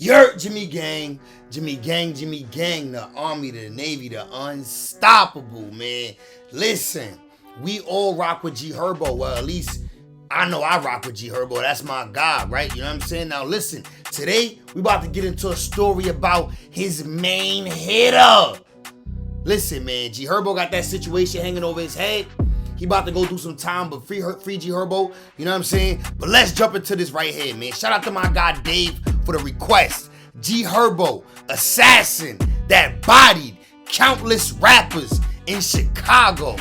Yurt, Jimmy Gang, Jimmy Gang, Jimmy Gang, the Army, the Navy, the unstoppable, man. Listen, we all rock with G Herbo. Well, at least I know I rock with G Herbo. That's my guy, right? You know what I'm saying? Now listen, today we about to get into a story about his main hitter. Listen, man, G Herbo got that situation hanging over his head. He about to go do some time, but free G Herbo, you know what I'm saying? But let's jump into this right here, man. Shout out to my guy Dave for the request. G Herbo, assassin that bodied countless rappers in Chicago.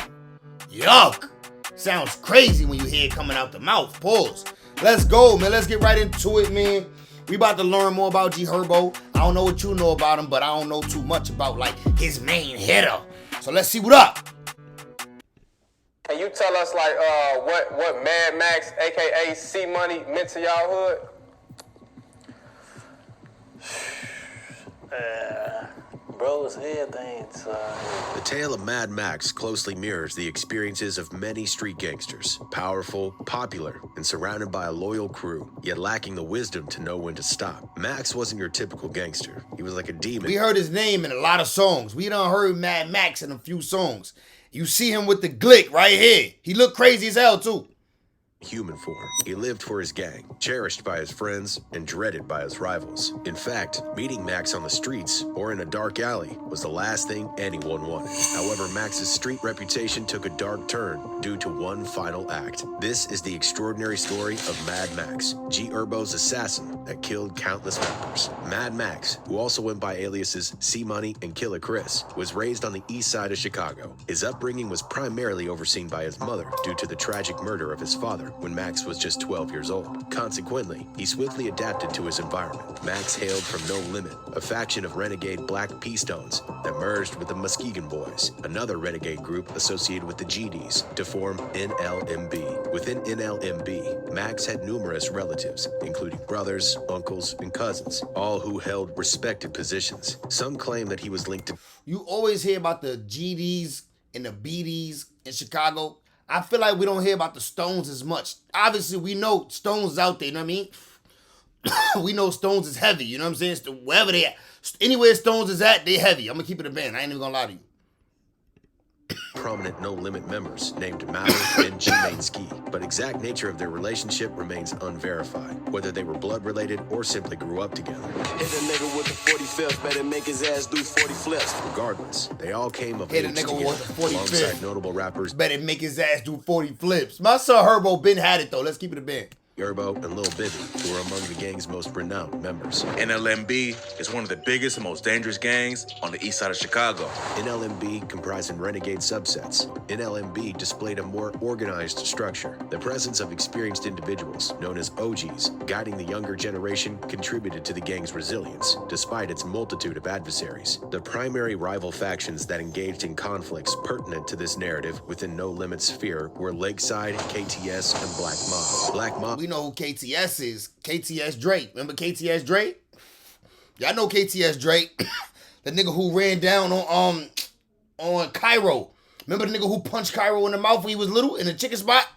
Yuck. Sounds crazy when you hear it coming out the mouth. Pause. Let's go, man. Let's get right into it, man. We about to learn more about G Herbo. I don't know what you know about him, but I don't know too much about, like, his main hitter. So let's see what up. Can you tell us, like, what Mad Max, a.k.a. C-Money, meant to y'all hood? Bros, everything. The tale of Mad Max closely mirrors the experiences of many street gangsters. Powerful, popular, and surrounded by a loyal crew, yet lacking the wisdom to know when to stop. Max wasn't your typical gangster. He was like a demon. We heard his name in a lot of songs. We done heard Mad Max in a few songs. You see him with the glick right here. He look crazy as hell, too. Human form. He lived for his gang, cherished by his friends, and dreaded by his rivals. In fact, meeting Max on the streets or in a dark alley was the last thing anyone wanted. However, Max's street reputation took a dark turn due to one final act. This is the extraordinary story of Mad Max, G Herbo's assassin that killed countless rappers. Mad Max, who also went by aliases C-Money and Killer Chris, was raised on the east side of Chicago. His upbringing was primarily overseen by his mother due to the tragic murder of his father when Max was just 12 years old. Consequently, he swiftly adapted to his environment. Max hailed from No Limit, a faction of renegade black P-Stones that merged with the Muskegon Boys, another renegade group associated with the GDs, to form NLMB. Within NLMB, Max had numerous relatives, including brothers, uncles, and cousins, all who held respected positions. Some claim that he was linked to... You always hear about the GDs and the BDs in Chicago. I feel like we don't hear about the Stones as much. Obviously, we know Stones is out there, you know what I mean? We know Stones is heavy, you know what I'm saying? Wherever they at. Anywhere Stones is at, they heavy. I'm going to keep it a band. I ain't even going to lie to you. Prominent No Limit members named Mallory and G-Main Ski, but exact nature of their relationship remains unverified, whether they were blood related or simply grew up together. Hit a nigga with the 45th, better make his ass do 40 flips. Regardless, they all came of Hit a age nigga together, with the 45th. alongside notable rappers Better make his ass do 40 flips. My son Herbo been had it, though. Let's keep it a band. Herbo and Lil Bibby, who were among the gang's most renowned members. NLMB is one of the biggest and most dangerous gangs on the east side of Chicago. NLMB comprising renegade subsets. NLMB displayed a more organized structure. The presence of experienced individuals, known as OGs, guiding the younger generation contributed to the gang's resilience, despite its multitude of adversaries. The primary rival factions that engaged in conflicts pertinent to this narrative within No Limit's sphere were Lakeside, KTS, and Black Mob. Black Mob... We know who KTS is. KTS Drake. Remember KTS Drake? Y'all know KTS Drake. The nigga who ran down on Cairo. Remember the nigga who punched Cairo in the mouth when he was little in the chicken spot?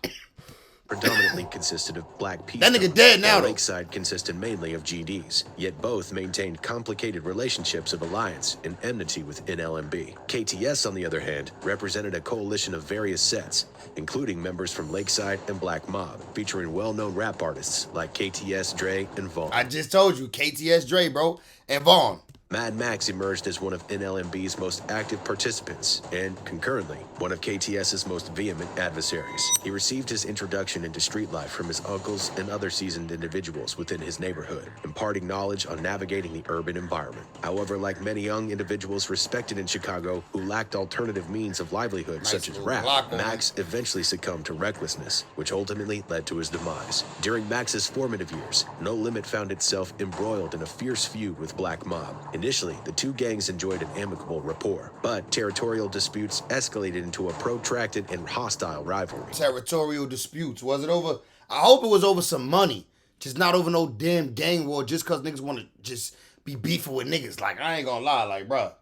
predominantly consisted of black people. That nigga dead now, though. Lakeside consisted mainly of GDs, yet both maintained complicated relationships of alliance and enmity with NLMB. KTS, on the other hand, represented a coalition of various sets, including members from Lakeside and Black Mob, featuring well-known rap artists like KTS, Dre, and Vaughn. I just told you, KTS, Dre, bro, and Vaughn. Mad Max emerged as one of NLMB's most active participants and, concurrently, one of KTS's most vehement adversaries. He received his introduction into street life from his uncles and other seasoned individuals within his neighborhood, imparting knowledge on navigating the urban environment. However, like many young individuals respected in Chicago who lacked alternative means of livelihood such as rap, Max eventually succumbed to recklessness, which ultimately led to his demise. During Max's formative years, No Limit found itself embroiled in a fierce feud with Black Mob. Initially, the two gangs enjoyed an amicable rapport, but territorial disputes escalated into a protracted and hostile rivalry. Territorial disputes. Was it over? I hope it was over some money. Just not over no damn gang war just because niggas want to just be beefing with niggas. Like, I ain't gonna lie, like, bruh.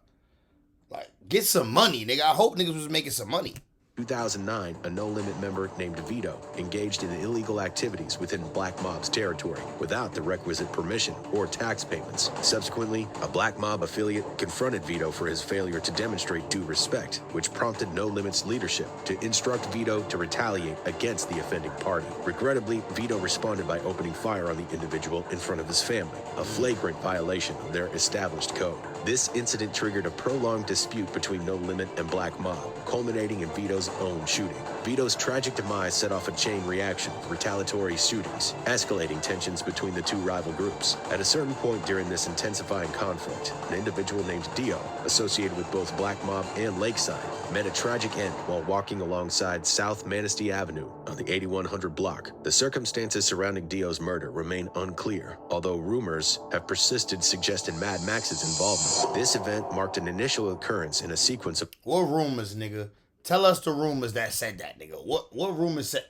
Like, get some money, nigga. I hope niggas was making some money. 2009, a No Limit member named Vito engaged in illegal activities within Black Mob's territory without the requisite permission or tax payments. Subsequently, a Black Mob affiliate confronted Vito for his failure to demonstrate due respect, which prompted No Limit's leadership to instruct Vito to retaliate against the offending party. Regrettably, Vito responded by opening fire on the individual in front of his family, a flagrant violation of their established code. This incident triggered a prolonged dispute between No Limit and Black Mob, culminating in Vito's own shooting. Vito's tragic demise set off a chain reaction of retaliatory shootings, escalating tensions between the two rival groups. At a certain point during this intensifying conflict, an individual named Dio, associated with both Black Mob and Lakeside, met a tragic end while walking alongside South Manistee Avenue on the 8100 block. The circumstances surrounding Dio's murder remain unclear, although rumors have persisted suggesting Mad Max's involvement. This event marked an initial occurrence in a sequence of... What rumors, nigga? Tell us the rumors that said that, nigga. What rumors said?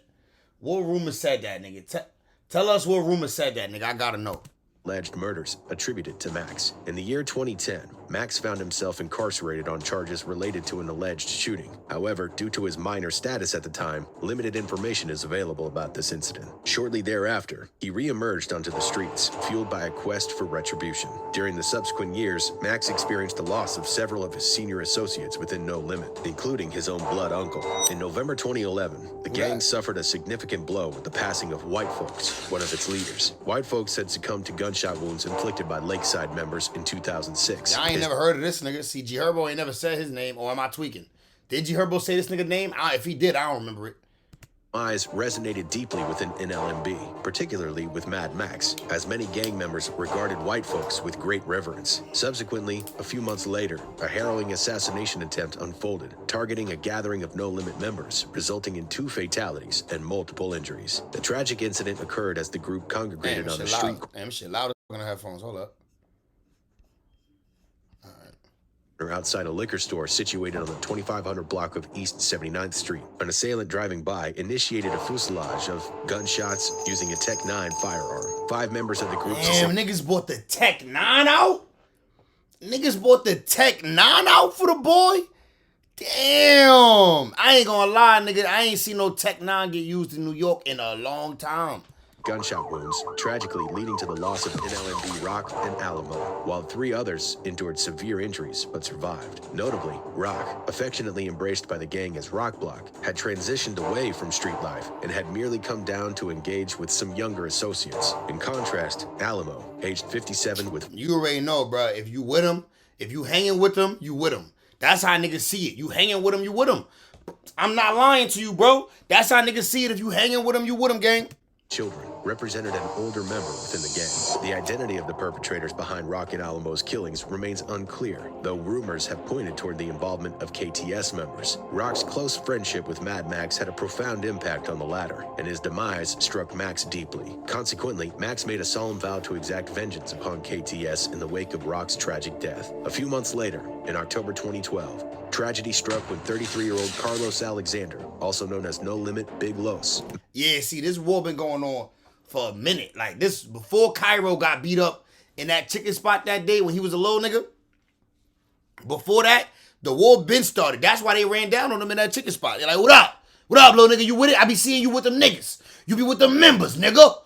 What rumors said that, nigga? Tell us what rumors said that, nigga. I gotta know. Alleged murders attributed to Max. In the year 2010, Max found himself incarcerated on charges related to an alleged shooting. However, due to his minor status at the time, limited information is available about this incident. Shortly thereafter, he re-emerged onto the streets, fueled by a quest for retribution. During the subsequent years, Max experienced the loss of several of his senior associates within No Limit, including his own blood uncle. In November 2011, the gang suffered a significant blow with the passing of White Folks, one of its leaders. White Folks had succumbed to gunshot wounds inflicted by Lakeside members in 2006. I ain't never heard of this nigga. See, G Herbo ain't never said his name, or am I tweaking? Did G Herbo say this nigga name? If he did, I don't remember it. Eyes resonated deeply within NLMB, particularly with Mad Max, as many gang members regarded White Folks with great reverence. Subsequently, a few months later, a harrowing assassination attempt unfolded, targeting a gathering of No Limit members, resulting in 2 fatalities and multiple injuries. The tragic incident occurred as the group congregated on the street. Damn, shit loud. I'm gonna have phones. Hold up. Or outside a liquor store situated on the 2500 block of East 79th Street. An assailant driving by initiated a fusillade of gunshots using a Tech 9 firearm. 5 members of the group... Damn, niggas bought the Tech 9 out? Niggas bought the Tech 9 out for the boy? Damn. I ain't gonna lie, nigga. I ain't seen no Tech 9 get used in New York in a long time. Gunshot wounds, tragically leading to the loss of NLMB Rock and Alamo, while 3 others endured severe injuries but survived. Notably, Rock, affectionately embraced by the gang as Rock Block, had transitioned away from street life and had merely come down to engage with some younger associates. In contrast, Alamo, aged 57 with... You already know, bro. If you with him, if you hanging with him, you with him. That's how niggas see it. You hanging with him, you with him. I'm not lying to you, bro. That's how niggas see it. If you hanging with him, you with him, gang. Children represented an older member within the gang. The identity of the perpetrators behind Rock and Alamo's killings remains unclear, though rumors have pointed toward the involvement of KTS members. Rock's close friendship with Mad Max had a profound impact on the latter, and his demise struck Max deeply. Consequently, Max made a solemn vow to exact vengeance upon KTS in the wake of Rock's tragic death. A few months later, in October 2012, tragedy struck when 33-year-old Carlos Alexander, also known as No Limit Big Los. Yeah, see, this war been going on for a minute. Like, this, before Cairo got beat up in that chicken spot that day when he was a little nigga, before that, the war been started. That's why they ran down on him in that chicken spot. They're like, what up? What up, little nigga? You with it? I be seeing you with them niggas. You be with the members, nigga.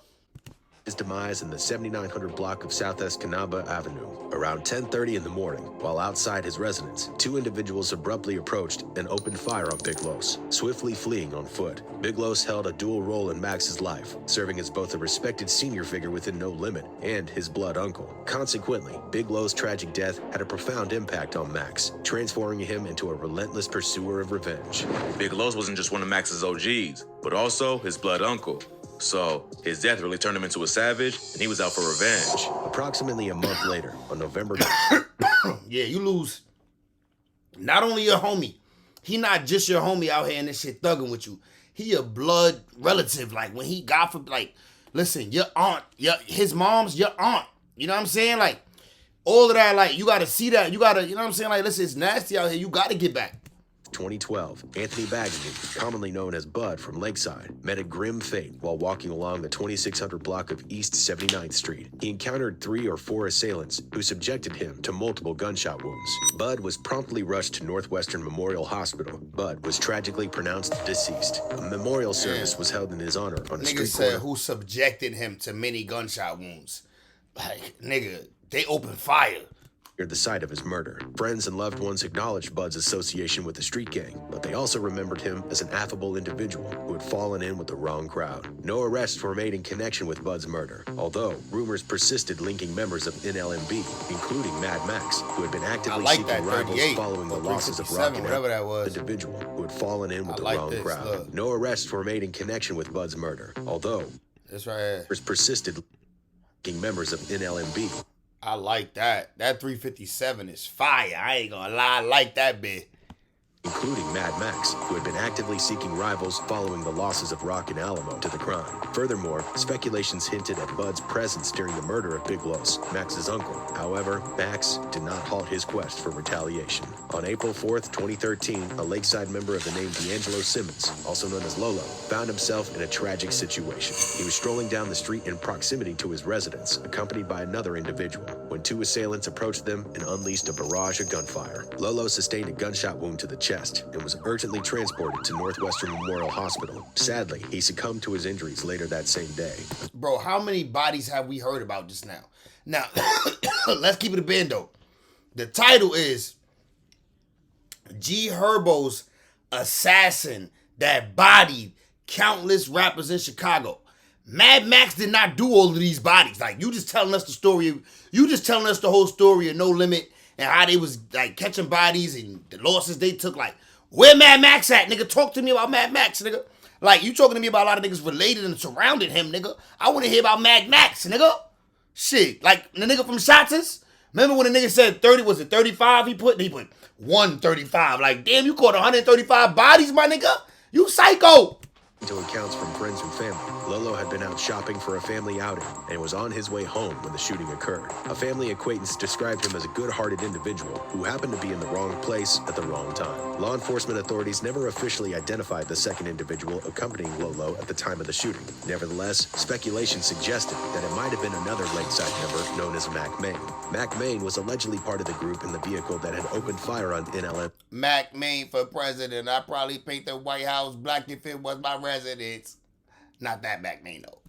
His demise in the 7900 block of South Escanaba Avenue. Around 10:30 in the morning, while outside his residence, 2 individuals abruptly approached and opened fire on Big Los, swiftly fleeing on foot. Big Los held a dual role in Max's life, serving as both a respected senior figure within No Limit and his blood uncle. Consequently, Big Los' tragic death had a profound impact on Max, transforming him into a relentless pursuer of revenge. Big Los wasn't just one of Max's OGs, but also his blood uncle. So his death really turned him into a savage, and he was out for revenge. Approximately a month later, on November... Yeah, you lose. Not only your homie. He not just your homie out here in this shit thugging with you. He your blood relative. Like, when he got for, like, listen, your aunt, his mom's your aunt. You know what I'm saying? Like, all of that, like, you gotta see that. You gotta, you know what I'm saying? Like, listen, it's nasty out here. You gotta get back. 2012, Anthony Bagsby, commonly known as Bud from Lakeside, met a grim fate while walking along the 2600 block of East 79th Street. He encountered 3 or 4 assailants who subjected him to multiple gunshot wounds. Bud was promptly rushed to Northwestern Memorial Hospital. Bud was tragically pronounced deceased. A memorial service was held in his honor on a Nigga street said corner. who subjected him to many gunshot wounds. Like, nigga, they opened fire. The site of his murder. Friends and loved ones acknowledged Bud's association with the street gang, but they also remembered him as an affable individual who had fallen in with the wrong crowd. No arrests were made in connection with Bud's murder, although rumors persisted linking members of NLMB, including Mad Max, who had been actively seeking rivals following the losses of Rock and Al, individual who had fallen in with the wrong crowd. Look. No arrests were made in connection with Bud's murder, although that's right here. Rumors persisted linking members of NLMB. I like that. That 357 is fire. I ain't gonna lie. I like that bit. Including Mad Max, who had been actively seeking rivals following the losses of Rock and Alamo to the crime. Furthermore, speculations hinted at Bud's presence during the murder of Big Los, Max's uncle. However, Max did not halt his quest for retaliation. On April 4th, 2013, a Lakeside member of the name D'Angelo Simmons, also known as Lolo, found himself in a tragic situation. He was strolling down the street in proximity to his residence, accompanied by another individual, when 2 assailants approached them and unleashed a barrage of gunfire. Lolo sustained a gunshot wound to the chest and was urgently transported to Northwestern Memorial Hospital. Sadly, he succumbed to his injuries later that same day. Bro, how many bodies have we heard about just now? Now, let's keep it a bando. The title is G Herbo's assassin that bodied countless rappers in Chicago. Mad Max did not do all of these bodies. Like, you just telling us the story. You just telling us the whole story of No Limit and how they was like catching bodies and the losses they took. Like, where Mad Max at, nigga? Talk to me about Mad Max, nigga. Like, you talking to me about a lot of niggas related and surrounded him, nigga. I want to hear about Mad Max, nigga. Shit, like the nigga from Shotters. Remember when the nigga said 30, was it 35 he put 135. Like, damn, you caught 135 bodies, my nigga? You psycho. To accounts from friends and family, Lolo had been out shopping for a family outing and was on his way home when the shooting occurred. A family acquaintance described him as a good-hearted individual who happened to be in the wrong place at the wrong time. Law enforcement authorities never officially identified the second individual accompanying Lolo at the time of the shooting. Nevertheless, speculation suggested that it might have been another Lakeside member known as Mac Main. Mac Main was allegedly part of the group in the vehicle that had opened fire on NLM. Mac Main for president. I'd probably paint the White House black if it was my residence. Not that Mac Main, though.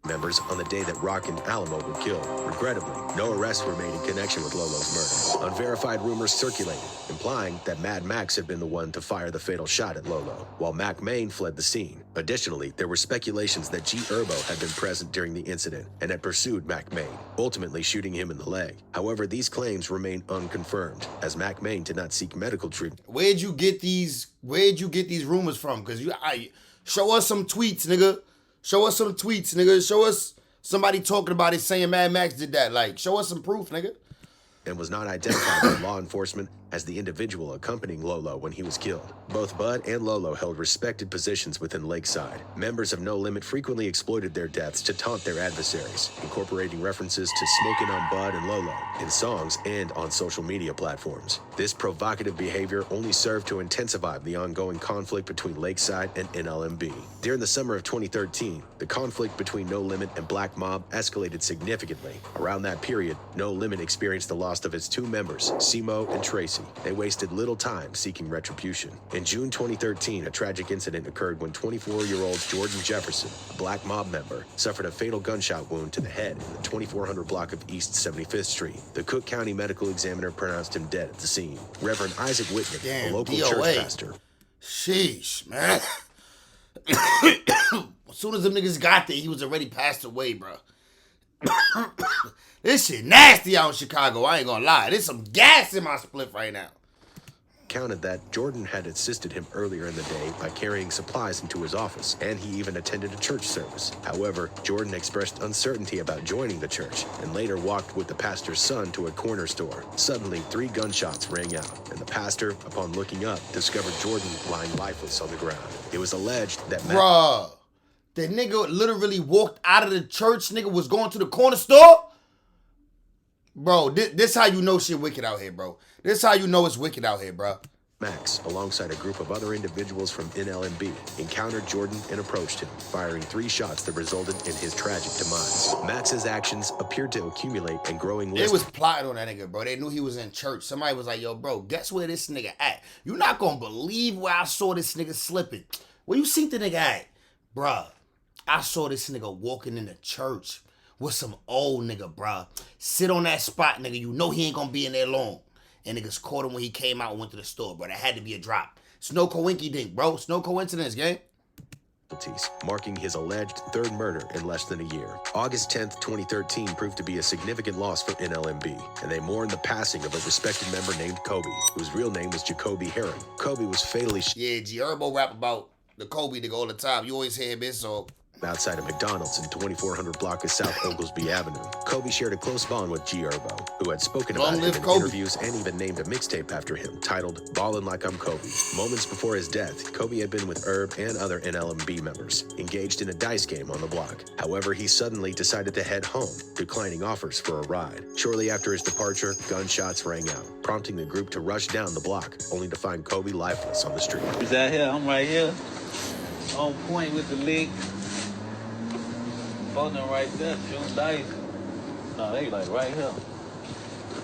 Members on the day that Rock and Alamo were killed. Regrettably, no arrests were made in connection with Lolo's murder. Unverified rumors circulated, implying that Mad Max had been the one to fire the fatal shot at Lolo, while Mac Main fled the scene. Additionally, there were speculations that G Herbo had been present during the incident and had pursued Mac Main, ultimately shooting him in the leg. However, these claims remain unconfirmed, as Mac Main did not seek medical treatment. Where'd you get these rumors from? Because show us some tweets, nigga. Show us some tweets, nigga. Show us somebody talking about it saying Mad Max did that. Like, show us some proof, nigga. And was not identified by law enforcement as the individual accompanying Lolo when he was killed. Both Bud and Lolo held respected positions within Lakeside. Members of No Limit frequently exploited their deaths to taunt their adversaries, incorporating references to smoking on Bud and Lolo in songs and on social media platforms. This provocative behavior only served to intensify the ongoing conflict between Lakeside and NLMB. During the summer of 2013, the conflict between No Limit and Black Mob escalated significantly. Around that period, No Limit experienced the loss of its 2 members, Simo and Tracy. They wasted little time seeking retribution. In June 2013, a tragic incident occurred when 24-year-old Jordan Jefferson, a Black Mob member, suffered a fatal gunshot wound to the head in the 2400 block of East 75th Street. The Cook County medical examiner pronounced him dead at the scene. Reverend Isaac Whitman, a local church pastor. Sheesh, man. As soon as them niggas got there, he was already passed away, bro. This shit nasty out in Chicago, I ain't gonna lie. There's some gas in my split right now. Counted that Jordan had assisted him earlier in the day by carrying supplies into his office, and he even attended a church service. However, Jordan expressed uncertainty about joining the church and later walked with the pastor's son to a corner store. Suddenly, 3 gunshots rang out, and the pastor, upon looking up, discovered Jordan lying lifeless on the ground. It was alleged that Bruh, the nigga literally walked out of the church, nigga was going to the corner store? Bro, this how you know shit wicked out here, bro. This how you know it's wicked out here, bro. Max, alongside a group of other individuals from NLMB, encountered Jordan and approached him, firing 3 shots that resulted in his tragic demise. Max's actions appeared to accumulate and growing They list. was plotting on that nigga, bro. They knew he was in church. Somebody was like, yo, bro, guess where this nigga at? You're not gonna believe where I saw this nigga slipping. Where you seen the nigga at? Bruh, I saw this nigga walking in the church with some old nigga, bruh. Sit on that spot, nigga. You know he ain't gonna be in there long. And niggas caught him when he came out and went to the store, bro. That had to be a drop. It's no coinky dink, bro. It's no coincidence, gang. Marking his alleged 3rd murder in less than a year. August 10th, 2013 proved to be a significant loss for NLMB, and they mourned the passing of a respected member named Kobe, whose real name was Jacoby Herring. Kobe was fatally Yeah, G Herbo rap about the Kobe nigga all the time. You always hear him, so outside of McDonald's in 2400 block of South Oglesby Avenue. Kobe shared a close bond with G Herbo, who had spoken about him in interviews and even named a mixtape after him, titled Ballin' Like I'm Kobe. Moments before his death, Kobe had been with Herb and other NLMB members, engaged in a dice game on the block. However, he suddenly decided to head home, declining offers for a ride. Shortly after his departure, gunshots rang out, prompting the group to rush down the block, only to find Kobe lifeless on the street. Who's out here? I'm right here. On point with the leg. Phone them right there, shooting dice. No, they like right here.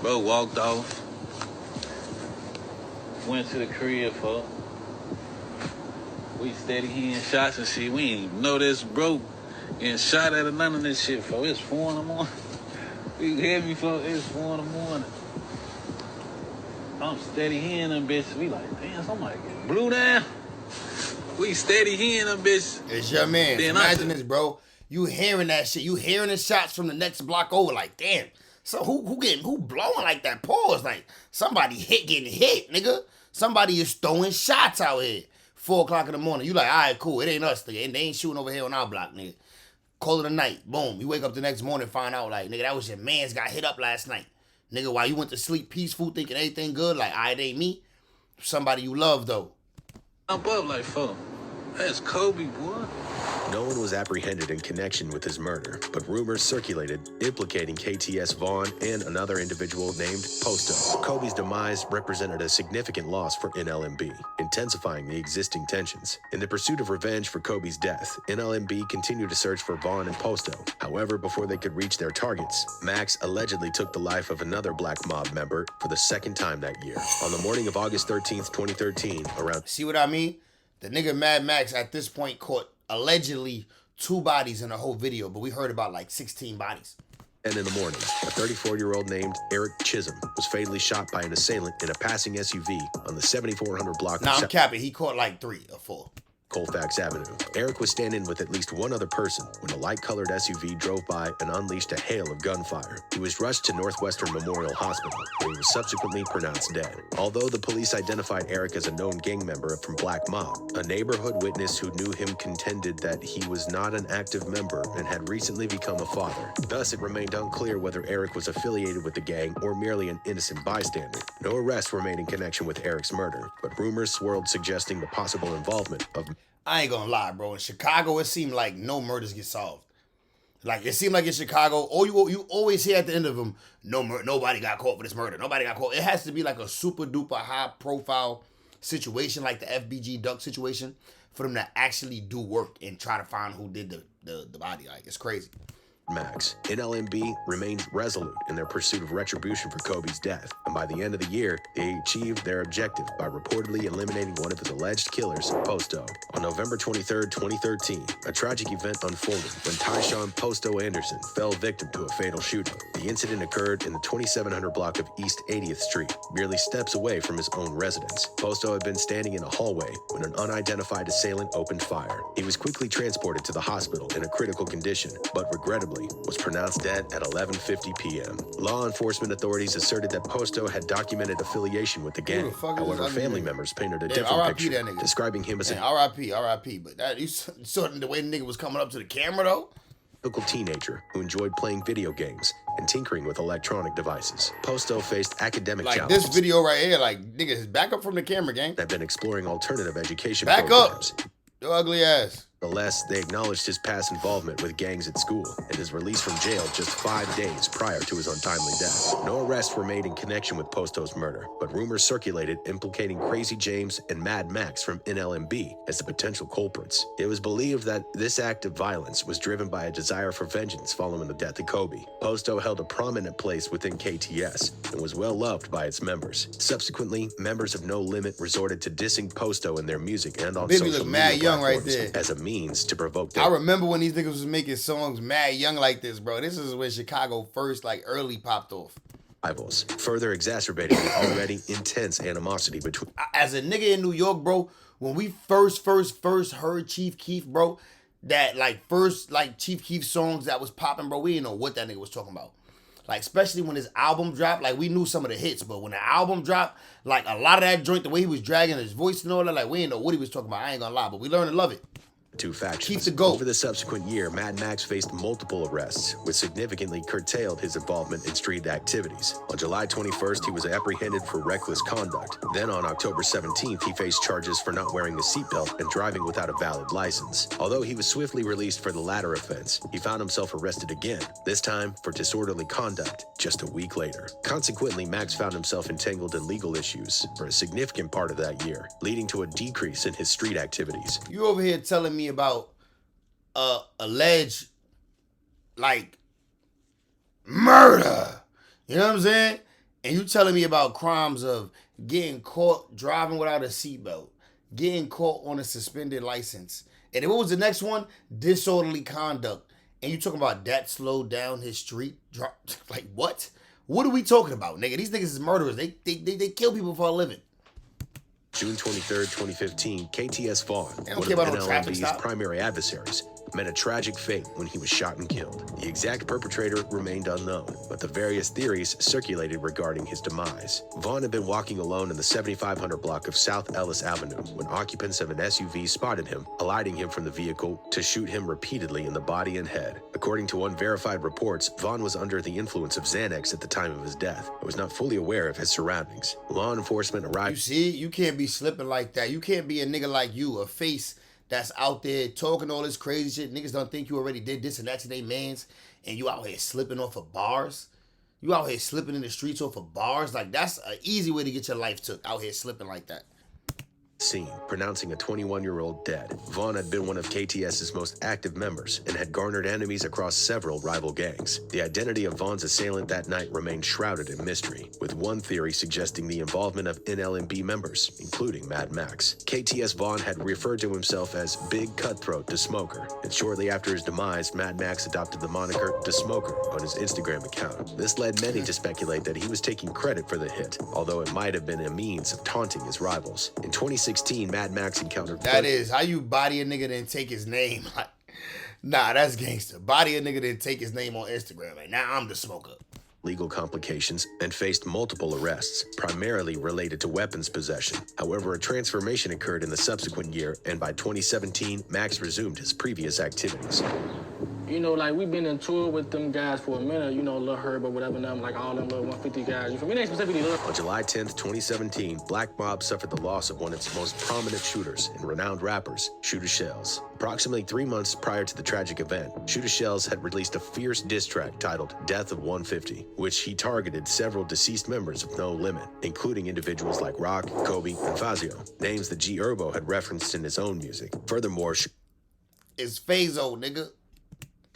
Bro walked off. Went to the crib, for. We steady hitting shots and shit. We ain't even know this bro getting shot at or none of this shit, for. It's 4 in the morning. You hear me, for? It's 4 in the morning. I'm steady hearing them bitches. We like, damn, somebody get blew down. We steady hearing them bitches. it's your man. Then Imagine this, bro. You hearing that shit. You hearing the shots from the next block over. Like, damn. So who blowing like that? Pause. Like, somebody getting hit, nigga. Somebody is throwing shots out here. 4 o'clock in the morning. You like, all right, cool. It ain't us, nigga. They ain't shooting over here on our block, nigga. Call it a night. Boom. You wake up the next morning, find out, like, nigga, that was your man's got hit up last night. Nigga, while you went to sleep peaceful, thinking everything good, like, all right, it ain't me. Somebody you love, though. I'm up like, fuck. That's Kobe, boy. No one was apprehended in connection with his murder, but rumors circulated implicating KTS Vaughn and another individual named Posto. Kobe's demise represented a significant loss for NLMB, intensifying the existing tensions. In the pursuit of revenge for Kobe's death, NLMB continued to search for Vaughn and Posto. However, before they could reach their targets, Max allegedly took the life of another Black Mob member for the 2nd time that year. On the morning of August 13th, 2013, around... See what I mean? The nigga Mad Max at this point caught allegedly 2 bodies in the whole video, but we heard about like 16 bodies. And in the morning, a 34-year-old named Eric Chisholm was fatally shot by an assailant in a passing SUV on the 7400 block Nah, of I'm capping. He caught like 3 or 4. Colfax Avenue. Eric was standing with at least one other person when a light-colored SUV drove by and unleashed a hail of gunfire. He was rushed to Northwestern Memorial Hospital, where he was subsequently pronounced dead. Although the police identified Eric as a known gang member from Black Mob, a neighborhood witness who knew him contended that he was not an active member and had recently become a father. Thus, it remained unclear whether Eric was affiliated with the gang or merely an innocent bystander. No arrests were made in connection with Eric's murder, but rumors swirled suggesting the possible involvement of... I ain't gonna lie, bro. In Chicago, it seemed like no murders get solved. Like, it seemed like in Chicago, you always hear at the end of them, nobody got caught for this murder. Nobody got caught. It has to be like a super duper high profile situation, like the FBG Duck situation, for them to actually do work and try to find who did the body. Like, it's crazy. Max. NLMB remained resolute in their pursuit of retribution for Kobe's death, and by the end of the year, they achieved their objective by reportedly eliminating one of his alleged killers, Posto. On November 23, 2013, a tragic event unfolded when Tyshawn Posto Anderson fell victim to a fatal shooting. The incident occurred in the 2700 block of East 80th Street, merely steps away from his own residence. Posto had been standing in a hallway when an unidentified assailant opened fire. He was quickly transported to the hospital in a critical condition, but regrettably was pronounced dead at 11:50 p.m. Law enforcement authorities asserted that Posto had documented affiliation with the gang. However, family members painted a different picture, describing him as R.I.P. But that you saw the way the nigga was coming up to the camera though. Typical teenager who enjoyed playing video games and tinkering with electronic devices. Posto faced academic like challenges. This video right here, like, niggas, back up from the camera, gang. Have been exploring alternative education back programs. up, your ugly ass. Nonetheless, they acknowledged his past involvement with gangs at school and his release from jail just 5 days prior to his untimely death. No arrests were made in connection with Posto's murder, but rumors circulated implicating Crazy James and Mad Max from NLMB as the potential culprits. It was believed that this act of violence was driven by a desire for vengeance following the death of Kobe. Posto held a prominent place within KTS and was well loved by its members. Subsequently, members of No Limit resorted to dissing Posto in their music and on Baby social look media mad young right platforms there. as a means to provoke their I remember when these niggas was making songs mad young like this, bro. This is when Chicago first early popped off. rivals, further exacerbating the already intense animosity between. As a nigga in New York, bro, when we first heard Chief Keef, bro, that first Chief Keef songs that was popping, bro, we didn't know what that nigga was talking about. Especially when his album dropped, we knew some of the hits, but when the album dropped, a lot of that joint, the way he was dragging his voice and all that, we didn't know what he was talking about. I ain't gonna lie, but we learned to love it. Two factions. Keep the goat. Over the subsequent year, Mad Max faced multiple arrests, which significantly curtailed his involvement in street activities. On July 21st, he was apprehended for reckless conduct. Then on October 17th, he faced charges for not wearing a seatbelt and driving without a valid license. Although he was swiftly released for the latter offense, he found himself arrested again, this time for disorderly conduct, just a week later. Consequently, Max found himself entangled in legal issues for a significant part of that year, leading to a decrease in his street activities. You over here telling me about alleged murder, you know what I'm saying? And you telling me about crimes of getting caught driving without a seatbelt, getting caught on a suspended license, and then what was the next one? Disorderly conduct. And you talking about that slowed down his street drop? What? What are we talking about, nigga? These niggas is murderers. They kill people for a living. June 23rd, 2015, KTS Vaughn, one of care about no traffic NLMB's stop. primary adversaries, met a tragic fate when he was shot and killed. The exact perpetrator remained unknown, but the various theories circulated regarding his demise. Vaughn had been walking alone in the 7500 block of South Ellis Avenue when occupants of an SUV spotted him, alighting him from the vehicle to shoot him repeatedly in the body and head. According to unverified reports, Vaughn was under the influence of Xanax at the time of his death and was not fully aware of his surroundings. Law enforcement arrived. You see, you can't be slipping like that. You can't be a nigga like you, a face that's out there talking all this crazy shit. Niggas don't think you already did this and that to they mans, and you out here slipping off of bars. You out here slipping in the streets off of bars. That's an easy way to get your life took, out here slipping like that. Scene, pronouncing a 21-year-old dead. Vaughn had been one of KTS's most active members and had garnered enemies across several rival gangs. The identity of Vaughn's assailant that night remained shrouded in mystery, with one theory suggesting the involvement of NLMB members, including Mad Max. KTS Vaughn had referred to himself as Big Cutthroat Da Smoker, and shortly after his demise, Mad Max adopted the moniker Da Smoker on his Instagram account. This led many to speculate that he was taking credit for the hit, although it might have been a means of taunting his rivals. In 2016, Mad Max encountered... That is, how you body a nigga then take his name? Nah, that's gangster. Body a nigga then take his name on Instagram. Now I'm the smoker. Legal complications and faced multiple arrests, primarily related to weapons possession. However, a transformation occurred in the subsequent year, and by 2017, Max resumed his previous activities. You know, we've been in tour with them guys for a minute, Lil Herbo, whatever, them, all them little 150 guys. You feel me? They ain't specifically Lil. On July 10th, 2017, Black Mob suffered the loss of one of its most prominent shooters and renowned rappers, Shooter Shells. Approximately 3 months prior to the tragic event, Shooter Shells had released a fierce diss track titled Death of 150, which he targeted several deceased members of No Limit, including individuals like Rock, Kobe, and Fazio, names that Herbo had referenced in his own music. Furthermore, It's Fazo, nigga.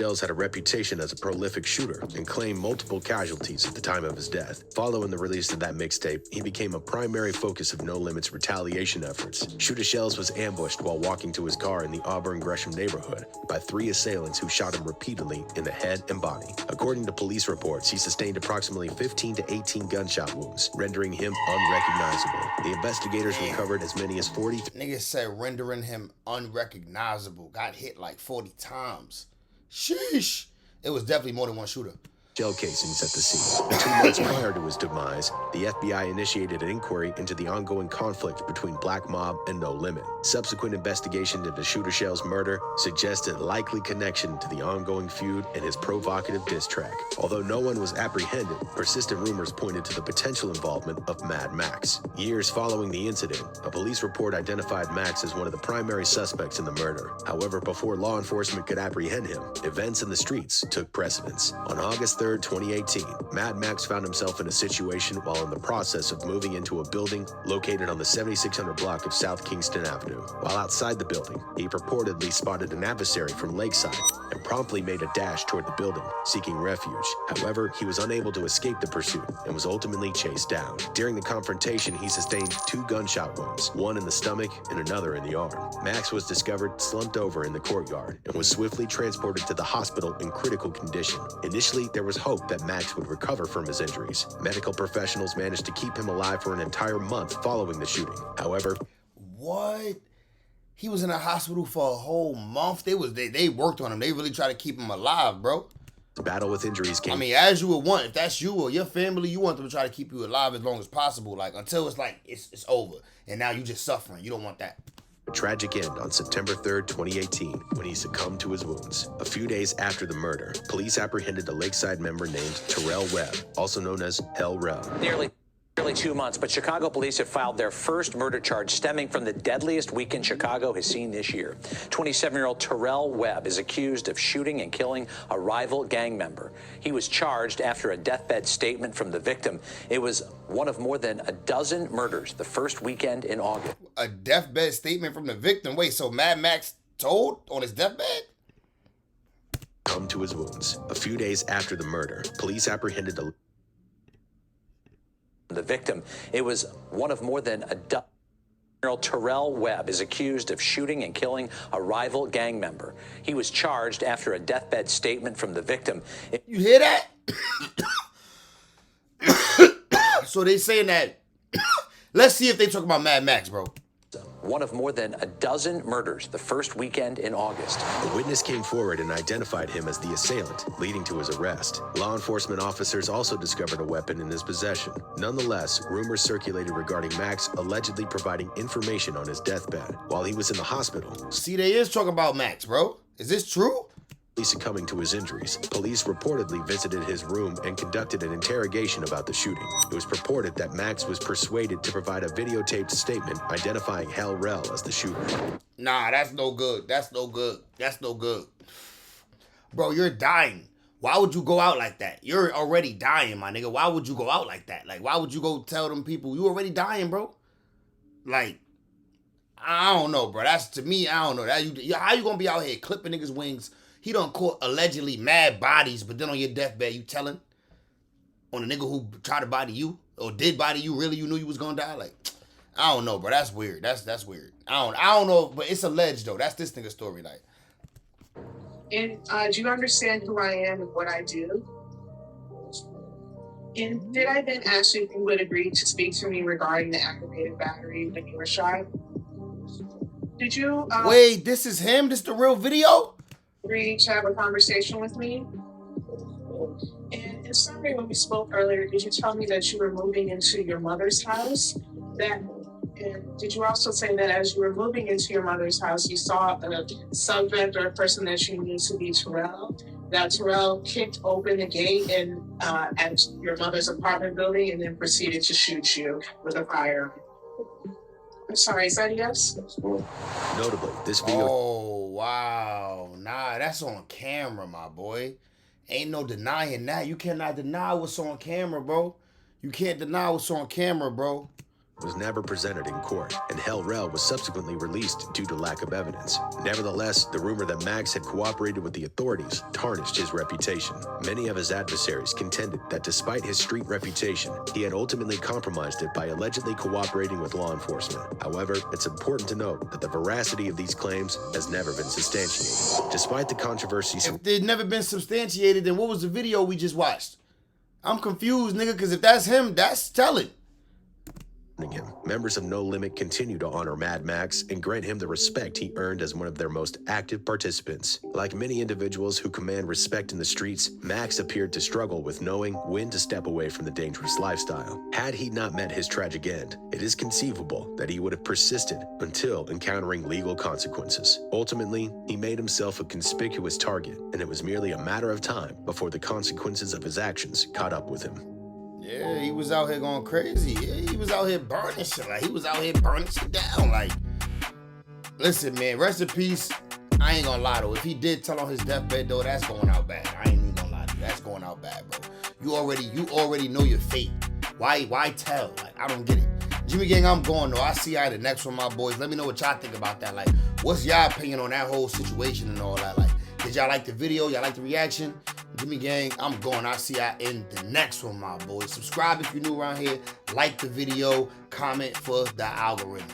Shells had a reputation as a prolific shooter and claimed multiple casualties at the time of his death. Following the release of that mixtape, he became a primary focus of No Limit's retaliation efforts. Shooter Shells was ambushed while walking to his car in the Auburn-Gresham neighborhood by 3 assailants who shot him repeatedly in the head and body. According to police reports, he sustained approximately 15 to 18 gunshot wounds, rendering him unrecognizable. The investigators recovered as many as 40... Niggas said rendering him unrecognizable. Got hit 40 times. Sheesh. It was definitely more than one shooter. shell casings at the scene. 2 months prior to his demise, the FBI initiated an inquiry into the ongoing conflict between Black Mob and No Limit. Subsequent investigation into Shooter Shell's murder suggested likely connection to the ongoing feud and his provocative diss track. Although no one was apprehended, persistent rumors pointed to the potential involvement of Mad Max. Years following the incident, a police report identified Max as one of the primary suspects in the murder. However, before law enforcement could apprehend him, events in the streets took precedence. On August 3rd, 2018, Mad Max found himself in a situation while in the process of moving into a building located on the 7600 block of South Kingston Avenue. While outside the building, he purportedly spotted an adversary from Lakeside and promptly made a dash toward the building, seeking refuge. However, he was unable to escape the pursuit and was ultimately chased down. During the confrontation, he sustained 2 gunshot wounds, one in the stomach and another in the arm. Max was discovered slumped over in the courtyard and was swiftly transported to the hospital in critical condition. Initially, there was hope that Max would recover from his injuries. Medical professionals managed to keep him alive for an entire month following the shooting. However, what? He was in a hospital for a whole month. They worked on him. They really tried to keep him alive, bro. the battle with injuries came. I mean, as you would want, if that's you or your family, you want them to try to keep you alive as long as possible, like until it's like it's over, and now you just suffering. You don't want that. A tragic end on September 3rd, 2018, when he succumbed to his wounds. A few days after the murder, police apprehended a Lakeside member named Terrell Webb, also known as Herbo. Nearly 2 months, but Chicago police have filed their first murder charge stemming from the deadliest weekend Chicago has seen this year. 27-year-old Terrell Webb is accused of shooting and killing a rival gang member. He was charged after a deathbed statement from the victim. It was one of more than a dozen murders the first weekend in August. A deathbed statement from the victim? Wait, so Mad Max told on his deathbed? Come to his wounds. A few days after the murder, police apprehended a the victim. It was one of more than a dozen. Terrell Webb is accused of shooting and killing a rival gang member. He was charged after a deathbed statement from the victim. You hear that? So they saying that. Let's see if they talk about Mad Max, bro. One of more than a dozen murders the first weekend in August. A witness came forward and identified him as the assailant, leading to his arrest. Law enforcement officers also discovered a weapon in his possession. Nonetheless, rumors circulated regarding Max allegedly providing information on his deathbed while he was in the hospital. See, they is talking about Max, bro. Is this true? Succumbing to his injuries, police reportedly visited his room and conducted an interrogation about the shooting. It was purported that Max was persuaded to provide a videotaped statement identifying Herbo as the shooter. Nah, that's no good. That's no good. That's no good. Bro, you're dying. Why would you go out like that? You're already dying, my nigga. Why would you go out like that? Like, why would you go tell them people you already dying, bro? Like, I don't know, bro. That's, to me, I don't know. How you gonna be out here clipping niggas' wings? He done caught allegedly mad bodies, but then on your deathbed, you telling on a nigga who tried to body you or did body you, really you knew you was gonna die? Like, I don't know, bro. That's weird. That's weird. I don't know, but it's alleged though. That's this nigga's story, like. And do you understand who I am and what I do? And did I then ask you if you would agree to speak to me regarding the activated battery when you were shot? Did you wait, this is him? This the real video? Agree to have a conversation with me? And in summary, when we spoke earlier, did you tell me that you were moving into your mother's house? And did you also say that as you were moving into your mother's house, you saw a subject or a person that you knew to be Terrell? That Terrell kicked open the gate and at your mother's apartment building and then proceeded to shoot you with a firearm. I'm sorry, is that a yes? Notably, this video. Oh, wow. Nah, that's on camera, my boy. Ain't no denying that. You cannot deny what's on camera, bro. You can't deny what's on camera, bro. Was never presented in court, and Herbo was subsequently released due to lack of evidence. Nevertheless, the rumor that Max had cooperated with the authorities tarnished his reputation. Many of his adversaries contended that despite his street reputation, he had ultimately compromised it by allegedly cooperating with law enforcement. However, it's important to note that the veracity of these claims has never been substantiated. Despite the controversies... If they'd never been substantiated, then what was the video we just watched? I'm confused, nigga, because if that's him, that's telling. him. Members of No Limit continue to honor Mad Max and grant him the respect he earned as one of their most active participants. Like many individuals who command respect in the streets, Max appeared to struggle with knowing when to step away from the dangerous lifestyle. Had he not met his tragic end, it is conceivable that he would have persisted until encountering legal consequences. Ultimately, he made himself a conspicuous target, and it was merely a matter of time before the consequences of his actions caught up with him. Yeah, he was out here going crazy. Yeah, he was out here burning shit. Like, he was out here burning shit down. Like, listen, man, rest in peace. I ain't gonna lie, though. If he did tell on his deathbed, though, that's going out bad. I ain't even gonna lie to you. That's going out bad, bro. You already know your fate. Why tell? Like, I don't get it. Jimmy Gang, I'm going, though. I see y'all the next one, my boys. Let me know what y'all think about that. Like, what's y'all opinion on that whole situation and all that? Like, did y'all like the video? Y'all like the reaction? Jimmy Gang, I'm going. I'll see y'all in the next one, my boys. Subscribe if you're new around here. Like the video. Comment for the algorithm.